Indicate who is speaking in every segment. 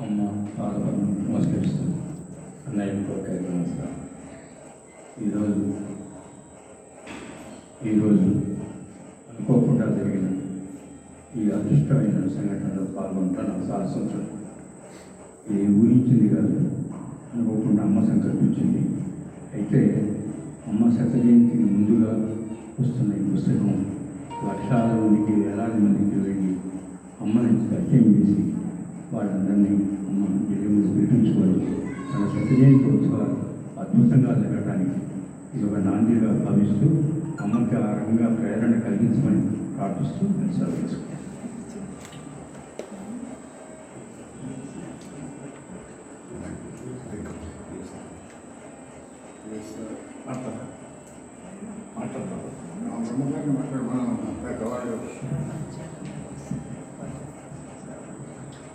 Speaker 1: అమ్మ పాదపద్మ నమస్కరిస్తూ అన్నయ్య కోరిక నమస్కారం. ఈరోజు అనుకోకుండా జరిగిన ఈ అదృష్టమైన సంఘటనలో పాల్గొంటా నాకు చాలా సంతోషం. ఇది ఊహించింది కాదు, అనుకోకుండా అమ్మ సంకల్పించింది. అయితే అమ్మ శత జయంతికి ముందుగా వస్తున్న ఈ పుస్తకం లక్షల మందికి వేలాది మందికి వెళ్ళి అమ్మని పరిచయం చేసి వాళ్ళందరినీ అమ్మ విజయములు పిలిపించుకొని తన శత జయంతి ఉత్సవాలు అద్భుతంగా జరగడానికి ఇది ఒక నాందిగా భావిస్తూ అమ్మకి ఆ రకంగా ప్రేరణ కలిగించమని ప్రార్థిస్తూ నేను సెలవు తీసుకుంటాను.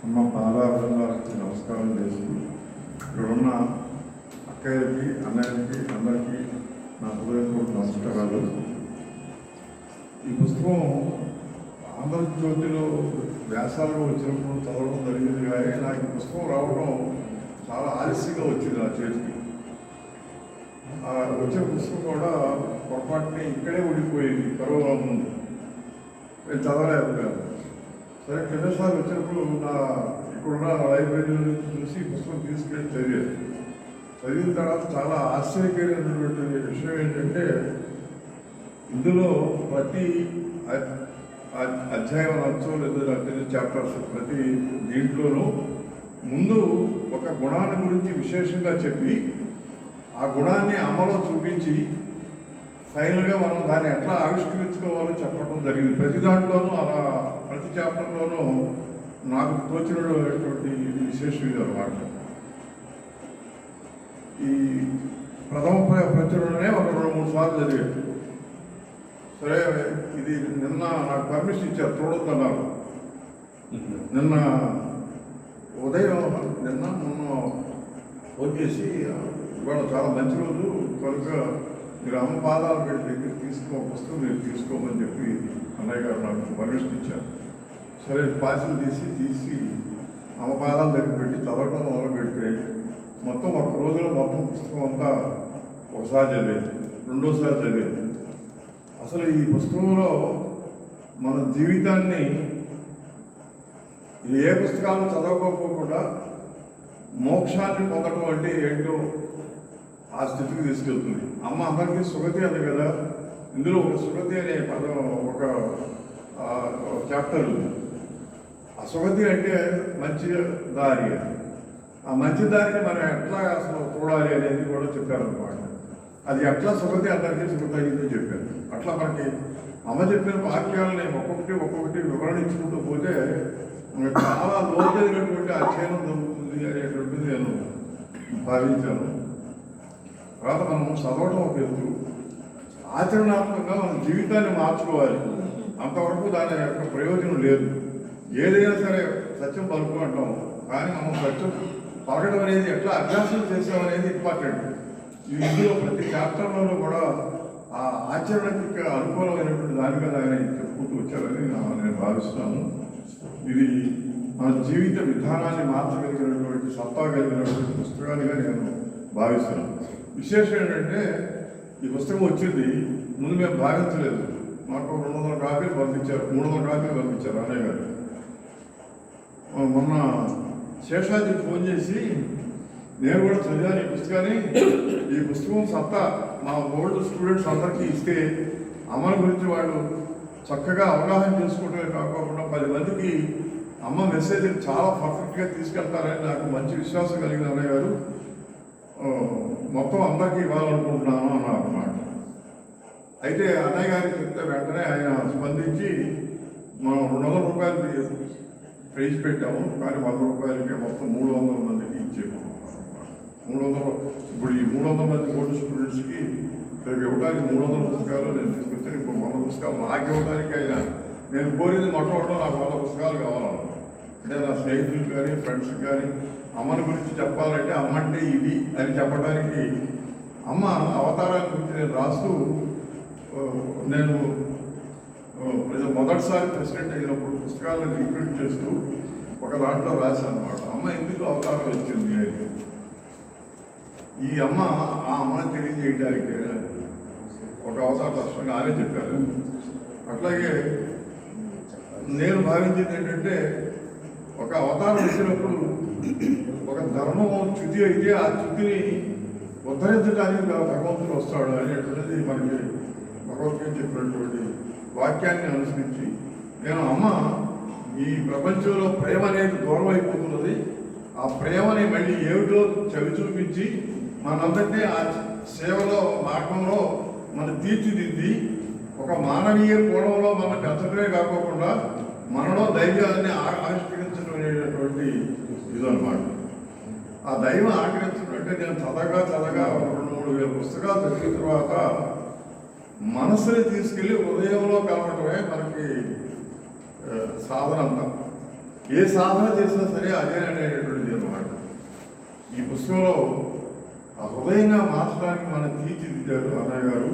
Speaker 2: అమ్మ పాదాలకు నమస్కారం చేస్తూ ఇక్కడున్న అక్కయ్యకి అన్నయ్యకి అందరికీ నా హృదయపూర్వక నమస్కారాలు. ఈ పుస్తకం ఆంధ్రజ్యోతిలో వ్యాసాలుగా వచ్చినప్పుడు చదవడం జరిగింది, కానీ నాకు ఈ పుస్తకం రావడం చాలా ఆలస్యంగా వచ్చింది నా చేతికి. వచ్చే పుస్తకం కూడా పొరపాటుని ఇక్కడే ఉండిపోయింది కరోనా ముందు, నేను చదవలేకపోయాను. సరే కిందసారి వచ్చినప్పుడు ఇక్కడున్న లైబ్రరీలో నుంచి చూసి పుస్తకం తీసుకెళ్ళి చదివిన తర్వాత చాలా ఆశ్చర్యకరమైనటువంటి విషయం ఏంటంటే ఇందులో ప్రతి అధ్యాయం అనొచ్చు లేదా చాప్టర్స్ ప్రతి దీంట్లోనూ ముందు ఒక గుణాన్ని గురించి విశేషంగా చెప్పి ఆ గుణాన్ని అమలో చూపించి ఫైనల్గా మనం దాన్ని ఎట్లా ఆవిష్కరించుకోవాలో చెప్పడం జరిగింది. ప్రతి దాంట్లోనూ అలా ప్రతి చాప్టర్లోనూ నాకు తోచినటువంటి విశేషం ఇది అన్నమాట. ఈ ప్రథమ ప్రచురణనే ఒక 2-3 సార్లు చదివాను. సరే ఇది నిన్న నాకు పర్మిషన్ ఇచ్చారు, చూడొద్దన్నారు. నిన్న ఉదయం మొన్న ఫోన్ చేసి ఇవాళ చాలా మంచి రోజు కనుక మీరు అమ్మ పాదాలు పెట్టి దగ్గర పుస్తకం మీరు తీసుకోమని చెప్పి అన్నయ్య గారు నాకు పర్మిషన్ ఇచ్చారు. సరే పార్సిల్ తీసి అమ్మ పాదాల దగ్గర పెట్టి చదవడం మొదలు పెడితే మొత్తం ఒక రోజులో మొత్తం పుస్తకం అంతా ఒకసారి చదివేది, రెండోసారి చదివేది. అసలు ఈ పుస్తకంలో మన జీవితాన్ని ఏ పుస్తకాలను చదవకపోకుండా మోక్షాన్ని పొందడం అంటే ఏంటో ఆ స్థితికి తీసుకెళ్తుంది. అమ్మ అందరికీ సుగతి అంది కదా, ఇందులో ఒక సుగతి అనే పదం ఒక చాప్టర్ ఉంది. ఆ సుగతి అంటే మంచి దారి. ఆ మంచి దారిని మనం ఎట్లా అసలు చూడాలి అనేది కూడా చెప్పారన్నమాట. అది ఎట్లా సుగతి అందరికీ సుగతి అయిందని చెప్పారు. అట్లా మనకి అమ్మ చెప్పిన వాక్యాలని ఒక్కొక్కటి వివరణ ఇచ్చుకుంటూ పోతే చాలా లోతైనటువంటి అధ్యయనం జరుగుతుంది అనేటువంటిది నేను భావించాను. తర్వాత మనం చదవటం ఒక ఎత్తు, ఆచరణాత్మకంగా మన జీవితాన్ని మార్చుకోవాలి. అంతవరకు దాని యొక్క ప్రయోజనం లేదు. ఏదైనా సరే సత్యం పలుకు అంటాం, కానీ మనం సత్యం పలకడం అనేది ఎట్లా అభ్యాసం చేసామనేది ఇంపార్టెంట్. ఇందులో ప్రతి చాప్టర్లోనూ కూడా ఆ ఆచరణకి అనుకూలమైనటువంటి దాని మీద ఆయన చెప్పుకుంటూ వచ్చారని నేను భావిస్తున్నాను. ఇది మన జీవిత విధానాన్ని మార్చగలిగినటువంటి సత్తా కలిగినటువంటి పుస్తకాలుగా నేను భావిస్తున్నాను. విశేషం ఏంటంటే ఈ పుస్తకం వచ్చింది ముందు మేము భావించలేదు. మాకు 200 కాపీలు పంపించారు, 300 కాపీలు పంపించారు అన్నయ్య గారు. మొన్న శేషాద్రికి ఫోన్ చేసి నేను కూడా చదివాను ఈ పుస్తకాన్ని, ఈ పుస్తకం సత్తా మా ఓల్డ్ స్టూడెంట్స్ అందరికీ ఇస్తే అమ్మ గురించి వాళ్ళు చక్కగా అవగాహన చేసుకోవడమే కాకుండా 10 మందికి అమ్మ మెసేజ్ చాలా పర్ఫెక్ట్గా తీసుకెళ్తారని నాకు మంచి విశ్వాసం కలిగిన అన్నయ్య గారు. మొత్తం అందరికీ ఇవ్వాలనుకుంటున్నాను అన్నారు అన్నమాట. అయితే అన్నయ్య గారికి చెప్తే వెంటనే ఆయన స్పందించి మనం 200 రూపాయలు ప్రైజ్ పెట్టాము, కానీ 100 రూపాయలకే మొత్తం 300 మందికి ఇచ్చేమో. 300 ఇప్పుడు ఈ 300 మంది ఓల్డ్ స్టూడెంట్స్కి రేపు ఇవ్వడానికి 300 పుస్తకాలు నేను తీసుకొచ్చాను. ఇప్పుడు 100 పుస్తకాలు నాకు ఇవ్వడానికి అయినా నేను కోరింది మొట్టమొదటి నాకు 100 పుస్తకాలు కావాలన్నాను. అంటే నా స్నేహితులకు కానీ ఫ్రెండ్స్కి కానీ అమ్మని గురించి చెప్పాలంటే అమ్మ అంటే ఇది అని చెప్పడానికి అమ్మ అవతారాల గురించి నేను రాస్తూ నేను మొదటిసారి ప్రెసిడెంట్ అయినప్పుడు పుస్తకాలను రీప్రింట్ చేస్తూ ఒక దాంట్లో రాశాను అన్నమాట. అమ్మ అమ్మ ఎందుకు అవతారం వచ్చింది అని. ఈ అమ్మ ఆ అమ్మని తెలియజేయడానికి ఒక అవతార స్పష్టంగా ఆమె చెప్పారు. అట్లాగే నేను భావించింది ఏంటంటే, ఒక అవతారం వచ్చినప్పుడు ఒక ధర్మం చ్యుతి అయితే ఆ చ్యుతిని ఉద్ధరించడానికి భగవంతుడు వస్తాడు అనేటువంటిది మనకి భగవద్గీత చెప్పినటువంటి వాక్యాన్ని అనుసరించి నేను అమ్మ ఈ ప్రపంచంలో ప్రేమ అనేది దూరం అయిపోతున్నది, ఆ ప్రేమని మళ్ళీ ఏమిటో చవి చూపించి మనందరినీ ఆ సేవలో మార్గంలో మనం తీర్చిదిద్ది ఒక మానవీయ కోణంలో మనం పెంచడమే కాకుండా మనలో ధైర్యాన్ని ఆవిష్కరించడం అనేటటువంటి ఇదన్నమాట. ఆ దైవం ఆకరించడం అంటే నేను చదగా 2-3 పుస్తకాలు చదివిన తర్వాత మనసుని తీసుకెళ్ళి హృదయంలో కలవటమే మనకి సాధన అంతా. ఏ సాధన చేసినా సరే అదే అనేటువంటిది అన్నమాట. ఈ పుస్తకంలో ఆ హృదయంగా మార్చడానికి మనం తీర్చిదిద్దారు అన్నయ్య గారు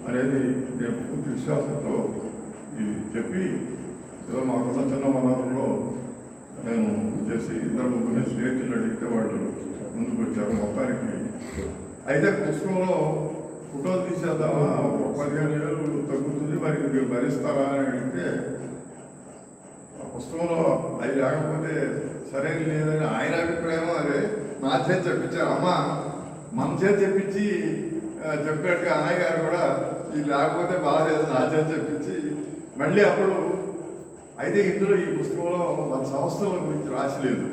Speaker 2: అనేది నేను పూర్తి విశ్వాసంతో ఇది చెప్పి ఏదో మాకున్న చిన్న వనరుల్లో నేను చేసి 2-3 స్నేహితులు అడిగితే వాళ్ళు ముందుకు వచ్చారు మొత్తానికి. అయితే పుస్తకంలో ఫోటోలు తీసేద్దామా, 15,000 తగ్గుతుంది, మరి మీరు భరిస్తారా అని అడిగితే ఆ పుస్తకంలో అది లేకపోతే సరైన లేదని ఆయన అభిప్రాయం. అదే నా చేతి చెప్పించారు అమ్మ, మన చేతి చెప్పించి చెప్పినట్టుగా అన్నయ్య గారు కూడా ఇది లేకపోతే బాగాలేదు నా చేతి చెప్పించి మళ్ళీ అప్పుడు. అయితే ఇందులో ఈ పుస్తకంలో మన సంస్థల గురించి రాసలేదు.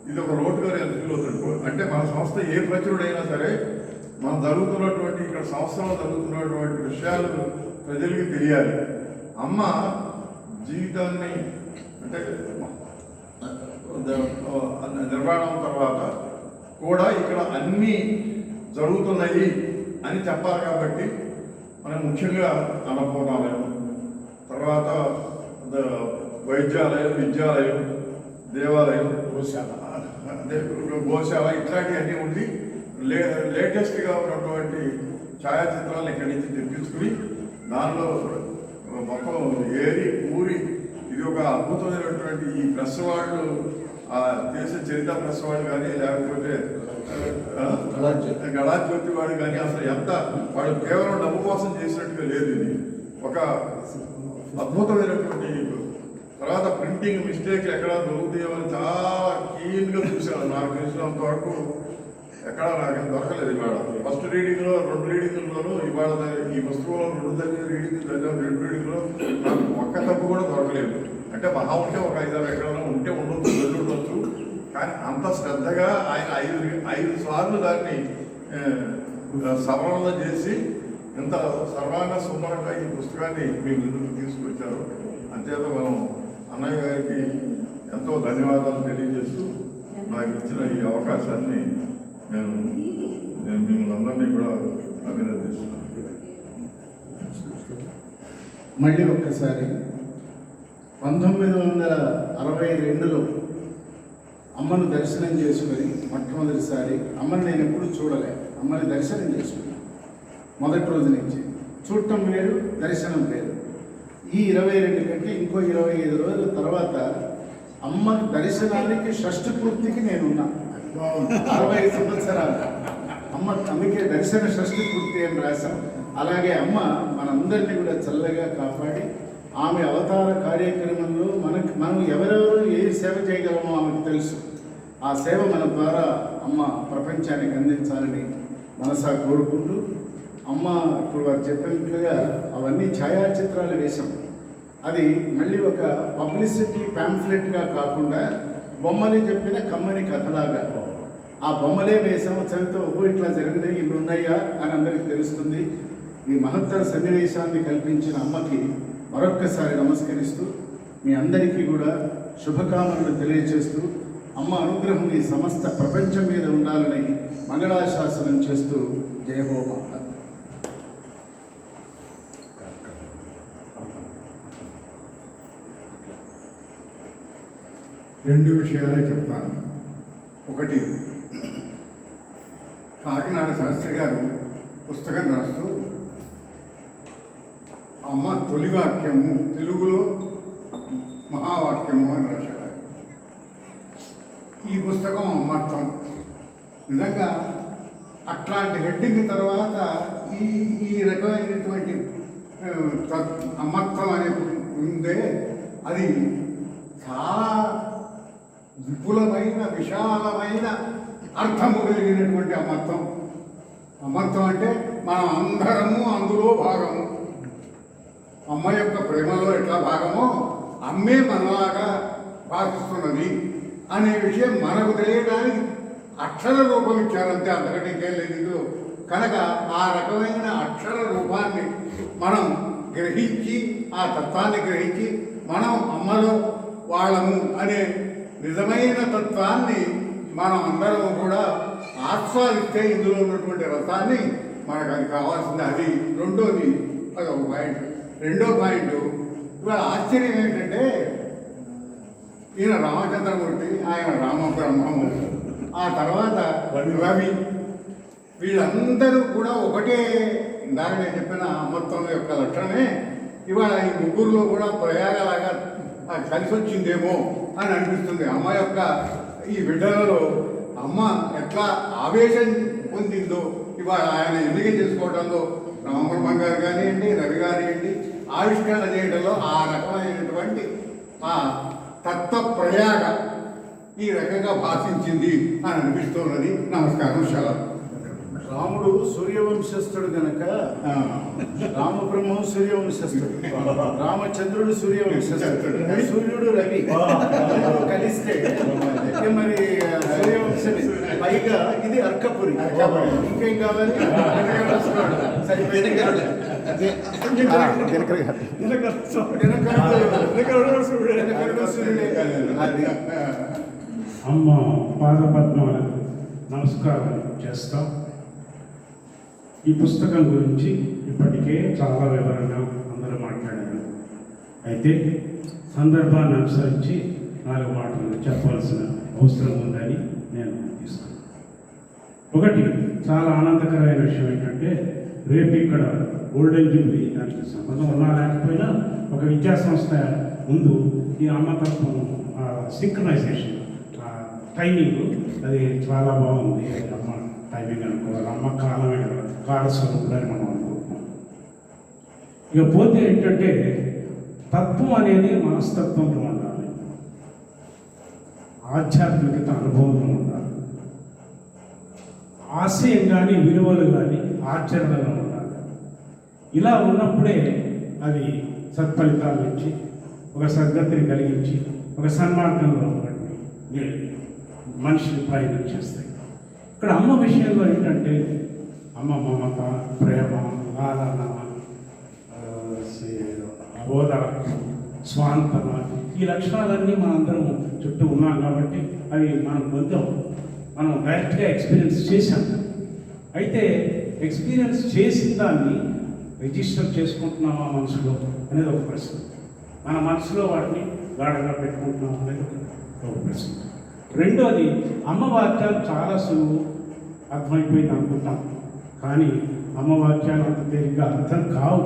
Speaker 2: ఇది ఒక లోటుగా నేను ఫీల్ అవుతాడు. అంటే మన సంస్థ ఏ ప్రచురుడైనా సరే మనం జరుగుతున్నటువంటి ఇక్కడ సంస్థలో జరుగుతున్నటువంటి విషయాలు ప్రజలకి తెలియాలి. అమ్మ జీవితాన్ని అంటే నిర్మాణం తర్వాత కూడా ఇక్కడ అన్నీ జరుగుతున్నాయి అని చెప్పాలి. కాబట్టి మనం ముఖ్యంగా అన్నపూర్ణాలయం, తర్వాత వైద్యాలయం, విద్యాలయం, దేవాలయం, గోశాల ఇట్లాంటివన్నీ ఉండి లేటెస్ట్గా ఉన్నటువంటి ఛాయాచిత్రాలను ఇక్కడి నుంచి తెప్పించుకుని దానిలో మొత్తం ఏరి ఊరి ఇది ఒక అద్భుతమైనటువంటి ఈ ప్రెస్ వాళ్ళు చేసే చరిత్ర ప్రెస్ వాళ్ళు కానీ లేకపోతే గళాజ్యోతి వాడు కానీ అసలు ఎంత వాళ్ళు కేవలం డబ్బు కోసం చేసినట్టుగా లేదు. ఇది ఒక అద్భుతమైనటువంటి. తర్వాత ప్రింటింగ్ మిస్టేక్లు ఎక్కడ దొరుకుతాయో అని చాలా కీన్గా చూశాను. నాకు తెలిసినంత వరకు ఎక్కడ నాకు దొరకలేదు. ఇవాళ ఫస్ట్ రీడింగ్లో 2 రీడింగ్లోనూ ఇవాళ ఈ పుస్తకంలో 2 రీడింగ్ 2 రీడింగ్లో నాకు ఒక్క తప్పు కూడా దొరకలేదు. అంటే మహా ఉంటే ఒక 5-6 ఎక్కడైనా ఉంటే ఉండొచ్చు. కానీ అంత శ్రద్ధగా ఆయన 5 సార్లు దాన్ని సవరణ చేసి ఇంత సర్వాంగ సుందరంగా ఈ పుస్తకాన్ని మీ ముందుకు తీసుకొచ్చారు. అంతేత మనం అన్నయ్య గారికి ఎంతో ధన్యవాదాలు తెలియజేస్తూ నాకు ఇచ్చిన ఈ అవకాశాన్ని నేను మిమ్మల్ని అందరినీ కూడా అభినందిస్తున్నాను.
Speaker 3: మళ్ళీ ఒక్కసారి 1962లో అమ్మను దర్శనం చేసుకొని మొట్టమొదటిసారి అమ్మని నేను ఎప్పుడు చూడలే. అమ్మని దర్శనం చేసుకున్నాను మొదటి రోజు నుంచి. చూడటం వేరు, దర్శనం వేరు. ఈ 22 కంటే ఇంకో 25 రోజుల తర్వాత అమ్మ దర్శనానికి షష్ఠి పూర్తికి నేనున్నా. 60 సంవత్సరాలు అమ్మ, అందుకే దర్శన షష్ఠి పూర్తి అని రాశాం. అలాగే అమ్మ మనందరినీ కూడా చల్లగా కాపాడి ఆమె అవతార కార్యక్రమంలో మనం ఎవరెవరు ఏ సేవ చేయగలమో ఆమెకు తెలుసు. ఆ సేవ మన ద్వారా అమ్మ ప్రపంచానికి అందించాలని మనసా కోరుకుంటూ, అమ్మ ఇప్పుడు వారు చెప్పినట్లుగా అవన్నీ ఛాయాచిత్రాలు వేశాం. అది మళ్ళీ ఒక పబ్లిసిటీ ప్యాంఫ్లెట్గా కాకుండా బొమ్మని చెప్పిన కమ్మని కథలాగా ఆ బొమ్మలే వేసాం. చదివితే ఇట్లా జరిగినాయి, ఇవి ఉన్నాయా అని అందరికీ తెలుస్తుంది. ఈ మహత్తర సన్నివేశాన్ని కల్పించిన అమ్మకి మరొక్కసారి నమస్కరిస్తూ మీ అందరికీ కూడా శుభకామనలు తెలియజేస్తూ అమ్మ అనుగ్రహం ఈ సమస్త ప్రపంచం మీద ఉండాలని మంగళాశాసనం చేస్తూ జయ హో మాత.
Speaker 4: 2 విషయాలే చెప్తాను. ఒకటి, కాకినాడ శాస్త్రి గారు పుస్తకం రాస్తూ అమ్మ తొలి వాక్యము తెలుగులో మహావాక్యము అని రాశారు. ఈ పుస్తకం అమ్మత్వం. నిజంగా అట్లాంటి హెడ్డింగ్ తర్వాత ఈ ఈ రకమైనటువంటి అమ్మత్వం అనే ఉందే, అది చాలా విపులమైన విశాలమైన అర్థము కలిగినటువంటి అమ్మత్వం. అమ్మత్వం అంటే మనం అందరము అందులో భాగము. అమ్మ యొక్క ప్రేమలో ఎట్లా భాగమో అమ్మే మనలాగా భావిస్తున్నది అనే విషయం మనకు తెలియడానికి అక్షర రూపం ఇచ్చారంతే, అంతకంటే ఇంకేం లేదు ఇందులో. కనుక ఆ రకమైన అక్షర రూపాన్ని మనం గ్రహించి, ఆ తత్వాన్ని గ్రహించి మనం అమ్మలో వాళ్ళము అనే నిజమైన తత్వాన్ని మనం అందరం కూడా ఆస్వాదిస్తే ఇందులో ఉన్నటువంటి రసాన్ని మనకు అది కావాల్సింది. అది రెండోది, అదొక పాయింట్. రెండో పాయింట్, ఇవాళ ఆశ్చర్యం ఏంటంటే ఈయన రామచంద్రమూర్తి, ఆయన రామబ్రహ్మము, ఆ తర్వాత రవి, వీళ్ళందరూ కూడా ఒకటే. ఇందాక నేను చెప్పిన అమ్మత్వం యొక్క లక్షణమే ఇవాళ ఈ ముగ్గురులో కూడా ప్రయాగలాగా కలిసి వచ్చిందేమో అని అనిపిస్తుంది. అమ్మ యొక్క ఈ బిడ్డలలో అమ్మ ఎట్లా ఆవేశం పొందిందో ఇవాళ ఆయన ఎన్నిక చేసుకోవడంలో రామబ్రహ్మ గారు కానివ్వండి, రవి కానివ్వండి, ఆవిష్కరణ చేయడంలో ఆ రకమైనటువంటి ఆ తత్వ ప్రయాగ ఈ రకంగా భాషించింది అని అనిపిస్తున్నది. నమస్కారం, సెలవు.
Speaker 3: రాముడు సూర్యవంశస్థుడు గనక రామబ్రహ్మం సూర్యవంశస్థుడు, రామచంద్రుడు సూర్యవంశస్థుడు, సూర్యుడు రవి కలిస్తే మరి సూర్యవంశమే. పైగా ఇది అర్కపురి. ఇంకేం కావాలి?
Speaker 5: అమ్మ పాదపద్మాలకు నమస్కారం చేస్తాం. ఈ పుస్తకం గురించి ఇప్పటికే చాలా వివరంగా అందరూ మాట్లాడారు. అయితే సందర్భాన్ని అనుసరించి 4 మాటలు చెప్పాల్సిన అవసరం ఉందని నేను తీసుకున్నాను. ఒకటి, చాలా ఆనందకరమైన విషయం ఏంటంటే రేపు ఇక్కడ గోల్డెన్ జూబ్లీ, దానికి సంబంధం ఉన్నా లేకపోయినా ఒక విద్యా సంస్థ ముందు ఈ అమ్మతత్వం సింక్రనైజేషన్ టైమింగ్ అది చాలా బాగుంది. అమ్మ టైమింగ్ అనుకోవాలి, అమ్మ కాలమే కదా, కాలస్వరూపులని మనం అనుకుంటున్నాం. ఇక పోతే ఏంటంటే తత్వం అనేది మనస్తత్వంలో ఉండాలి, ఆధ్యాత్మికత అనుభవంలో ఉండాలి, ఆశయం కానీ విలువలు కానీ ఆచరణలో ఉండాలి. ఇలా ఉన్నప్పుడే అవి సత్ఫలితాలు ఇచ్చి ఒక సద్గతిని కలిగించి ఒక సన్మార్గంలో మనిషిని ప్రయాణం చేస్తాయి. ఇక్కడ అమ్మ విషయంలో ఏంటంటే అమ్మ మమత, ప్రేమ, లాలన, ఓదార్పు, స్వాంతన, ఈ లక్షణాలన్నీ మనందరం చుట్టూ ఉన్నాం కాబట్టి అవి మనం పొందాం, మనం డైరెక్ట్గా ఎక్స్పీరియన్స్ చేశాం. అయితే ఎక్స్పీరియన్స్ చేసిన దాన్ని రిజిస్టర్ చేసుకుంటున్నామా మనసులో అనేది ఒక ప్రశ్న. మన మనసులో వాటిని గాఢంగా పెట్టుకుంటున్నాం అనేది ఒక ప్రశ్న. రెండోది, అమ్మ వాక్యాలు చాలా సులువు, అర్థమైపోయింది అనుకుంటాం. కానీ అమ్మ వాక్యాలు అంత తేలిగ్గా అర్థం కావు.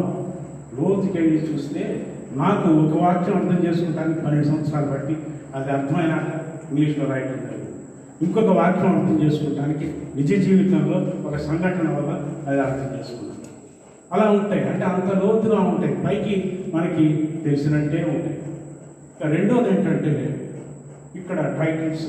Speaker 5: లోతుకెళ్ళి చూస్తే నాకు ఒక వాక్యం అర్థం చేసుకుంటానికి 12 సంవత్సరాలు బట్టి అది అర్థమైనాక ఇంగ్లీష్లో రాయటం జరిగింది. ఇంకొక వాక్యం అర్థం చేసుకుంటానికి నిజ జీవితంలో ఒక సంఘటన వల్ల అది అర్థం చేసుకున్నాను. అలా ఉంటాయి, అంటే అంత లోతుగా ఉంటాయి, పైకి మనకి తెలిసినట్టే ఉంటాయి. ఇక రెండోది ఏంటంటే ఇక్కడ టైటిల్స్,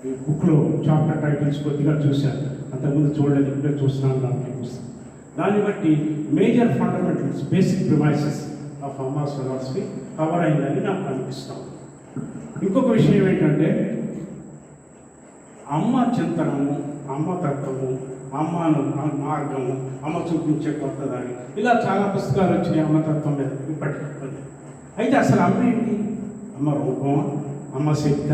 Speaker 5: ఈ బుక్లో చాప్టర్ టైటిల్స్ కొద్దిగా చూశాను, అంతకుముందు చూడలేదు, ఇప్పుడే చూస్తున్నాను. దాన్ని పుస్తకం దాన్ని బట్టి major fundamentals, basic premises of అమ్మాస్ philosophy cover అయిందని నాకు అనిపిస్తాం. ఇంకొక విషయం ఏంటంటే అమ్మ చింతనము, అమ్మ తత్వము, అమ్మను మార్గము, అమ్మ చూపించే కొత్తదాన్ని, ఇలా చాలా పుస్తకాలు వచ్చినాయి అమ్మతత్వం మీద ఇప్పటికీ. అయితే అసలు అమ్మ ఏంటి? అమ్మ రూపమా, అమ్మ శక్తి,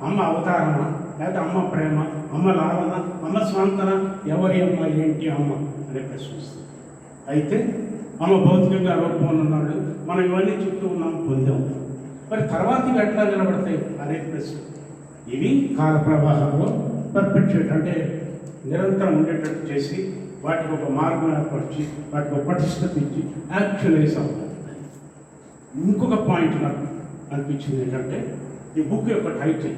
Speaker 5: అమ్మ అవతారమా, లేకపోతే అమ్మ ప్రేమ, అమ్మ లాలన, అమ్మ స్వాంతన, ఎవరి అమ్మ, ఏంటి అమ్మ అనే ప్రశ్న వస్తుంది. అయితే అమ్మ భౌతికంగా రూపంలో ఉన్నాడు, మనం ఇవన్నీ చుట్టూ ఉన్నాం, పొందాం. మరి తర్వాత ఇవి ఎట్లా నిలబడతాయి అనే ప్రశ్న. ఇవి కాల ప్రవాహంలో పర్పెట్యుయేట్, అంటే నిరంతరం ఉండేటట్టు చేసి వాటికి ఒక మార్గం ఏర్పరిచి వాటికి ఒక పటిష్టత ఇచ్చి యాక్చువలైజ్ అవుతుంది. ఇంకొక పాయింట్ నాకు అనిపించింది ఏంటంటే ఈ బుక్ యొక్క టైటిల్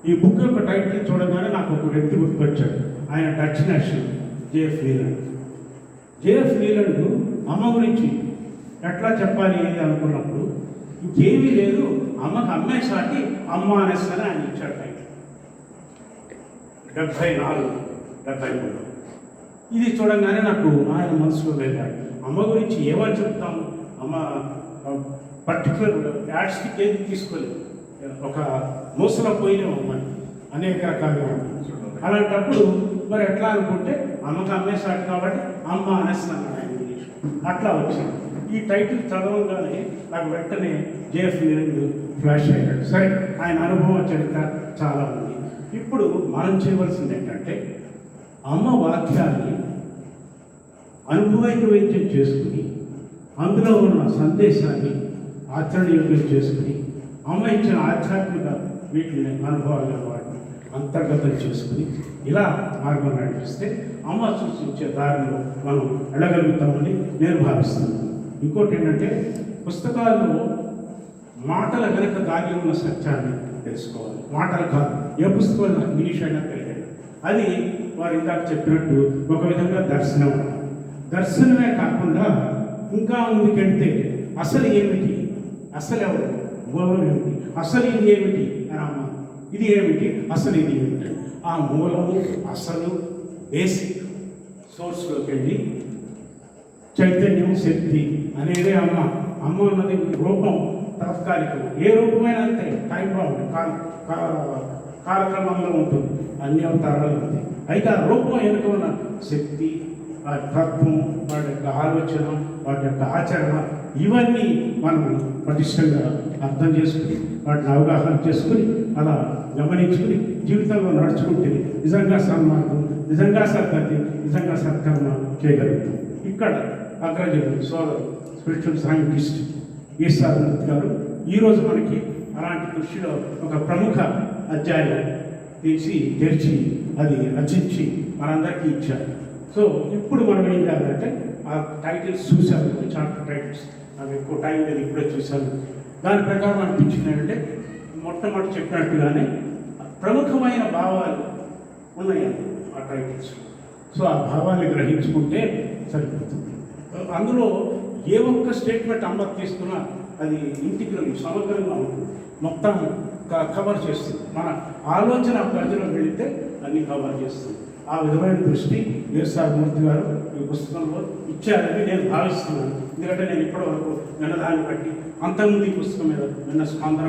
Speaker 5: ఈ బుక్ యొక్క టైటిల్ చూడగానే నాకు ఒక వ్యక్తి గుర్తొచ్చాడు. ఆయన Dutch national JF Leyland. JF Leyland అమ్మ గురించి ఎట్లా చెప్పాలి అని అనుకున్నప్పుడు ఇంకేమీ లేదు, అమ్మకు అమ్మే సాటి అమ్మ అనేస్తానే ఆయన ఇచ్చాడు టైటిల్ 74-73. ఇది చూడంగానే నాకు ఆయన మనసులో వెళ్ళాడు. అమ్మ గురించి ఏమని చెప్తాము, అమ్మ పర్టికులర్ యాడ్స్కి ఏది తీసుకోలేదు, ఒక మూసలో పోయినాం అమ్మని అనేక రకాలుగా ఉంటుంది. అలాంటప్పుడు మరి ఎట్లా అనుకుంటే అమ్మకు అమ్మేసాడు కాబట్టి అమ్మ అనేస్తున్నాను ఆయన ఇంగ్లీష్. అట్లా వచ్చింది. ఈ టైటిల్ చదవగానే నాకు వెంటనే జేఎఫ్ లీలాండ్ ఫ్లాష్ అయ్యాడు. సరే, ఆయన అనుభవం చరిత్ర చాలా ఉంది. ఇప్పుడు మనం చేయవలసింది ఏంటంటే అమ్మ వాక్యాన్ని అనుభవైకవేద్యం చేసుకుని అందులో ఉన్న సందేశాన్ని ఆచరణయోగ్యం చేసుకుని అమ్మ ఇచ్చిన ఆధ్యాత్మిక వీటిని అనుభవాలను వాటిని అంతర్గతం చేసుకుని ఇలా మార్గం నడిపిస్తే అమ్మ సూచించే దారిలో మనం వెళ్ళగలుగుతామని నేను భావిస్తున్నాను. ఇంకోటి ఏంటంటే పుస్తకాల్లో మాటల వెనుక దాగి ఉన్న సత్యాన్ని తెలుసుకోవాలి. మాటలు కాదు, ఏ పుస్తకం ఇంగ్లీష్ అయినా తెలియదు. అది వారు ఇందాక చెప్పినట్టు ఒక విధంగా దర్శనం. దర్శనమే కాకుండా ఇంకా ముందుకెళ్తే అసలు ఏమిటి, అసలు ఎవరు, మూలం ఏమిటి, అసలు ఇది ఏమిటి అని అమ్మ, ఇది ఏమిటి, అసలు ఇది ఏమిటి, ఆ మూలము అసలు బేసిక్ సోర్స్లోకి వెళ్ళి చైతన్యం శక్తి అనేదే అమ్మ. అమ్మ అన్నది రూపం తాత్కాలికం, ఏ రూపమైనా అంతే, టైం బాగుంది, కాలక్రమంలో ఉంటుంది, అన్ని అవతారాలు ఉంటాయి. అయితే ఆ రూపం వెనుక ఉన్న శక్తి, ఆ తత్వం, వాటి యొక్క ఆలోచన, వాటి యొక్క ఆచరణ, ఇవన్నీ మనం పటిష్టంగా అర్థం చేసుకుని వాటిని అవగాహన చేసుకుని అలా గమనించుకుని జీవితంలో నడుచుకుంటే నిజంగా సన్మార్గం, నిజంగా సద్గతి, నిజంగా సత్కర్మ చేయగలుగుతాం. ఇక్కడ అగ్రజుడు సోదరు స్పిరిచువల్ సైంటిస్ట్ ఈశ్వర్ మూర్తి గారు ఈరోజు మనకి అలాంటి కృషిలో ఒక ప్రముఖ అధ్యాయం తెరిచి అది రచించి మనందరికీ ఇచ్చారు. సో ఇప్పుడు మనం ఏం చేయాలంటే ఆ టైటిల్స్ చూశాను, చాప్టర్ టైటిల్స్ నాకు ఎక్కువ టైం లేదు, ఇప్పుడే చూశాను. దాని ప్రకారం అనిపించింది ఏంటంటే మొట్టమొదటి చెప్పినట్టుగానే ప్రముఖమైన భావాలు ఉన్నాయి ఆ టైటిల్స్. సో ఆ భావాన్ని గ్రహించుకుంటే సరిపోతుంది. అందులో ఏ ఒక్క స్టేట్మెంట్ అమ్మ తీసుకున్నా అది ఇంటిగ్రల్, సమగ్రంగా ఉంటుంది, మొత్తం కవర్ చేస్తుంది. మన ఆలోచన పరిధిలో వెళితే అన్ని కవర్ చేస్తుంది. ఆ విధమైన దృష్టి ఈశ్వర్ మూర్తి గారు ఈ పుస్తకంలో ఇచ్చారని నేను భావిస్తున్నాను. ఎందుకంటే నేను ఇప్పటివరకు విన్నదాన్ని బట్టి, అంతకుముందు ఈ పుస్తకం మీద విన్న స్పందన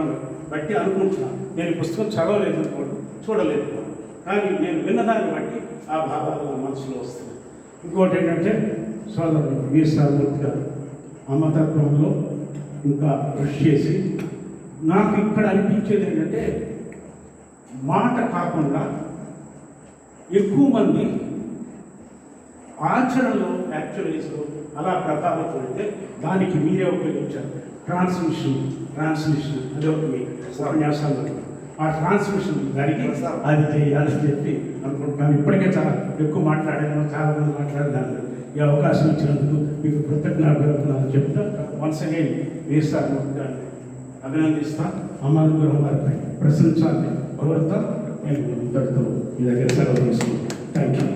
Speaker 5: బట్టి అనుకుంటున్నాను. నేను ఈ పుస్తకం చదవలేదు అనుకోండి, చూడలేదు, కానీ నేను విన్నదాన్ని బట్టి ఆ భావాలు నా మనసులో వస్తున్నాయి. ఇంకోటి ఏంటంటే సోదరుడు ఈశ్వర్ మూర్తి గారు అమ్మతత్వంలో ఇంకా కృషి చేసి నాకు ఇక్కడ అనిపించేది ఏంటంటే మాట కాకుండా ఎక్కువ మంది ఆచరణలో యాక్చువలైజ్లో అలా ప్రభావితమైతే దానికి మీరే ఉపయోగించారు. ట్రాన్స్మిషన్ అదే ఒక మీ ఉపన్యాసాలు, ఆ ట్రాన్స్మిషన్ జరిగి అది చేయాలని చెప్పి అనుకుంటున్నాను. ఇప్పటికే చాలా ఎక్కువ మాట్లాడాను, చాలామంది మాట్లాడదాను. ఈ అవకాశం ఇచ్చినందుకు మీకు కృతజ్ఞతలు చెప్తా. వన్స్ అగైన్ ఈశ్వర్ మూర్తి గారిని అభినందిస్తాను. అమ్మానుగ్రహం వారిపై ప్రశంసాన్ని కోరుతా. నేను ఇంతటితో మీ దగ్గర సెలవు తీసుకుంటాను. Thank you.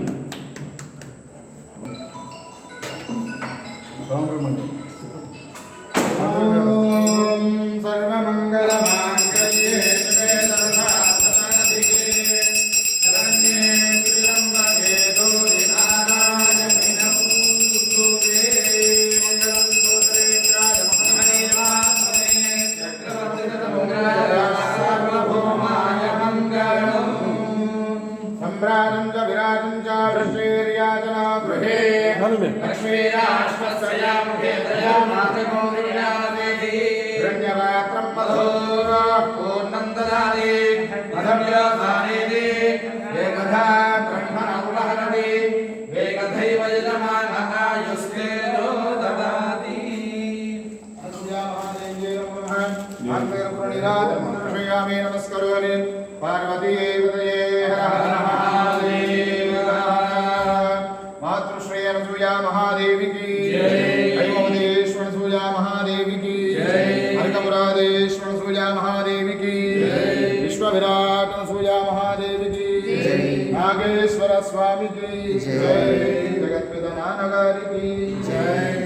Speaker 4: नमस्करोमि पार्वती मातृश्रेय सूया महादेवी की हरिमोदेश्वर सूया महादेवी की हरिकमुरादेश्वर सूया महादेवी की विश्वविराट सूया
Speaker 3: మహాదేవికి నాగేశ్వర స్వామికి జగత్పిత నాన్నగారికి జై